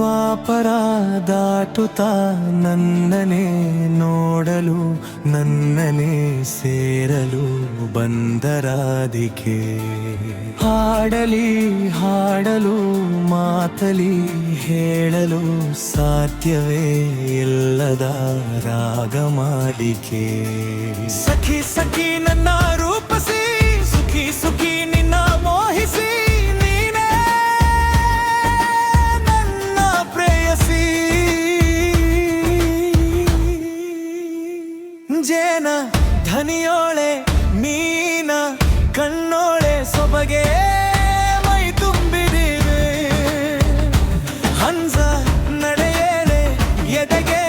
ದ್ವಾಪರ ದಾಟುತ್ತಾ ನನ್ನನೇ ನೋಡಲು ನನ್ನನೇ ಸೇರಲು ಬಂದರಾಧಿಕೆ. ಹಾಡಲಿ ಹಾಡಲು ಮಾತಲಿ ಹೇಳಲು ಸಾಧ್ಯವೇ ಇಲ್ಲದ ರಾಗಮಾಲಿಕೆ. ಸಖಿ ಸಖಿ ನನ್ನ ರೂಪಸಿ ಸುಖಿ ಸುಖಿ ನಿನ್ನ ಮೋಹಿಸಿ ನೀನೇ ನನ್ನ ಪ್ರೇಯಸಿ. ಜೇನ ಧನಿಯೋಳೆ ಮೀನ ಕಣ್ಣೋಳೆ ಸೊಬಗೆ ಮೈ ತುಂಬಿದಿವೆ. ಹಂಸ ನಡೆಯೇಳೆ ಎದೆಗೆ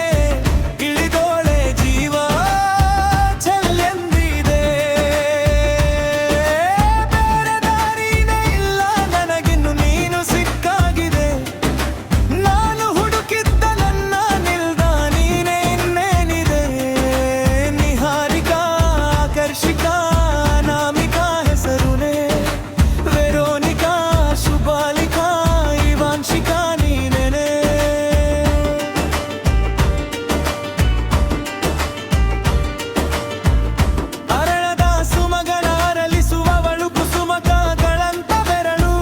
ಇಳಿದೋಳೆ ಜೀವ ಚೆಲ್ಲೆಂದಿದೆ. ಬೇರೆ ದಾರಿನೇ ಇಲ್ಲ ನನಗಿನ್ನು ನೀನು ಸಿಕ್ಕಾಗಿದೆ. ನಾನು ಹುಡುಕಿದ್ದ ನನ್ನ ನಿಲ್ದ ನೀನೇ ಇನ್ನೇನಿದೆ. ನಿಹಾರಿಕಾ ಆಕರ್ಷಿಕಾ ನಾಮಿಕಾ ಹೆಸರುನೇ ವೆರೋನಿಕಾ ಶುಭಾಲಿಕಾ ಇವಾನ್ಶಿಕಾ ನೀನೇನೆ. ಅರಳದ ಸುಮಗಳ ಅರಳಿಸುವವಳು ಕುಸುಮಕಗಳಂತ ಬೆರಳು.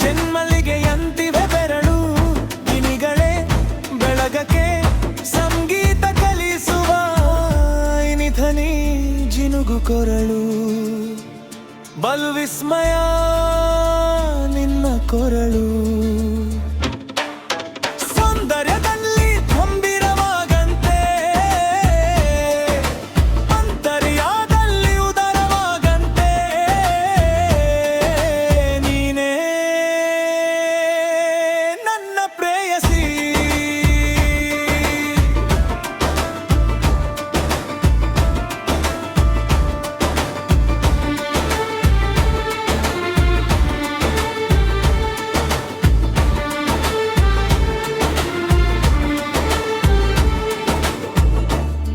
ಜನ್ಮಲಿಗೆಯಂತಿವೆ ಬೆರಳು ಗಿಣಿಗಳೇ ಬೆಳಗಕ್ಕೆ ಸಂಗೀತ ಕಲಿಸುವ ಇನಿಧನಿ ಜಿನುಗು ಕೊರಳು. ಬಲು ವಿಸ್ಮಯ ನಿನ್ನ ಕೊರಳು. ಸೌಂದರ್ಯದಲ್ಲಿ ಗಂಭೀರವಾಗಂತೆ ಅಂತರ್ಯದಲ್ಲಿ ಉದರವಾಗಂತೆ ನೀನೇ ನನ್ನ ಪ್ರೇಯಸಿ.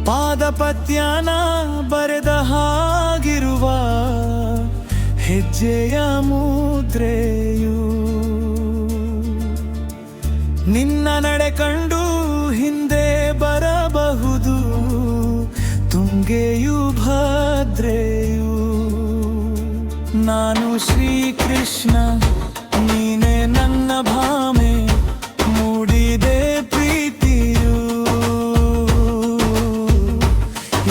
ಪಾದಪತ್ಯನ ಬರೆದ ಹಾಗಿರುವ ಹೆಜ್ಜೆಯ ಮುದ್ರೆಯು ನಿನ್ನ ನಡೆ ಕಂಡು ಹಿಂದೆ ಬರಬಹುದು ತುಂಗೆಯು ಭದ್ರೆಯು. ನಾನು ಶ್ರೀಕೃಷ್ಣ ನೀನೆ ನನ್ನ ಭಾಮೆ ಮೂಡಿದೆ ಪ್ರೀತಿಯು.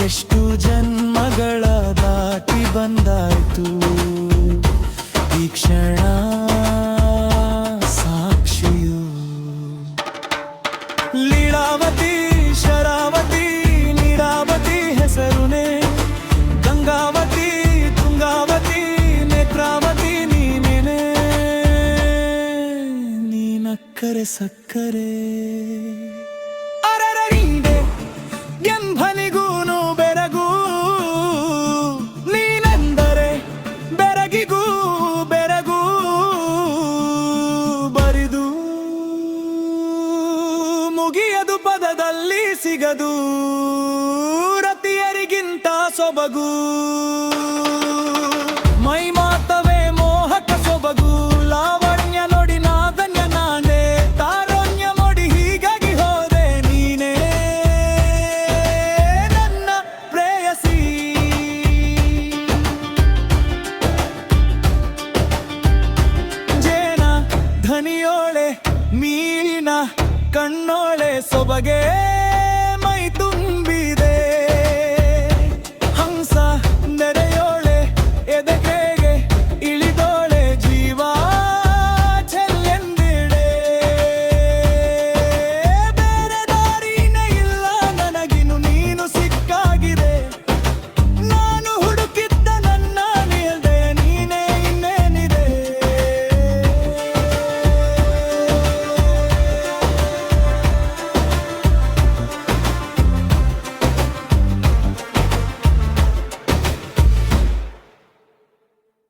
ಎಷ್ಟು ಜನ್ಮಗಳ ದಾಟಿ ಬಂದಾಯ್ತು ಈ ಕ್ಷಣ ಸಾಕ್ಷಿಯು. ಲೀಲಾವತಿ ಶರಾವತಿ ನೀರಾವತಿ ಹೆಸರುನೇ ಗಂಗಾವತಿ ತುಂಗಾವತಿ ನೇತ್ರಾವತಿ ನೀನೇನೆ. ನೀನಕ್ಕರೆ ಸಕ್ಕರೆ ಅರರರಿಂದೆ ಎಂಭನಿಗೂನು ಬೆರಗು ನೀನೆಂದರೆ ಬೆರಗಿಗೂ ಬೆರಗು ಬರಿದು ಮುಗಿಯದು ಪದದಲ್ಲಿ ಸಿಗದು ರತಿಯರಿಗಿಂತ ಸೊಬಗು. ಮೈ ಮಾತವೇ ಮೋಹಕ ಸೊಬಗು ಲಾವಣ್ಯ ನೋಡಿ ನಾದನ್ಯ ನಾನೇ ತಾರುಣ್ಯ ನೋಡಿ ಹೀಗಾಗಿ ಹೋದೆ ನೀನೇ ನನ್ನ ಪ್ರೇಯಸಿ. ಜೇನ ಧನಿಯೋಳೆ ಮೀನ ಕಣ್ಣೋಳೆ ಸೊಬಗೆ